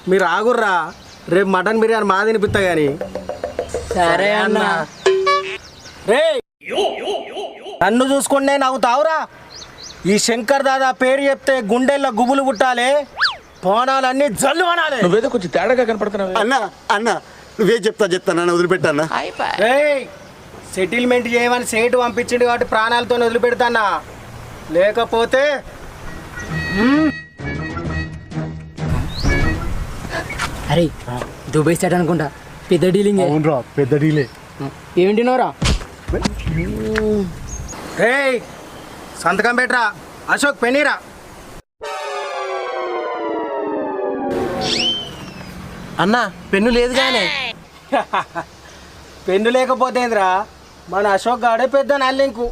మీరు ఆగుర్రా, రేపు మటన్ బిర్యానీ మా తినిపిస్తా గాని. సరే అన్న. రే నన్ను చూసుకుంటే నవ్వుతావురా. ఈ శంకర్ దాదా పేరు చెప్తే గుండెల్లో గుబులు పుట్టాలి, పోనాలన్నీ జల్లు అనాలి. నువ్వేదో కొంచెం తేడాగా కనపడుతున్నావు అన్న అన్న నువ్వే చెప్తాను వదిలిపెట్టన్నా. సెటిల్మెంట్ చేయమని సేటు పంపించిండు కాబట్టి ప్రాణాలతో వదిలిపెడతానా, లేకపోతే అరే దుబాయ్ సెట్ అనుకుంటా, పెద్ద డీలింగ్. అవునరా, పెద్ద డీలే. ఏంటినోరా? సంతకం పెట్టరా అశోక్, పెనీరా. అన్న పెన్ను లేదు కానీ. పెన్ను లేకపోతేంద్రా, మన అశోక్ గాడే పెద్ద నల్లింకు.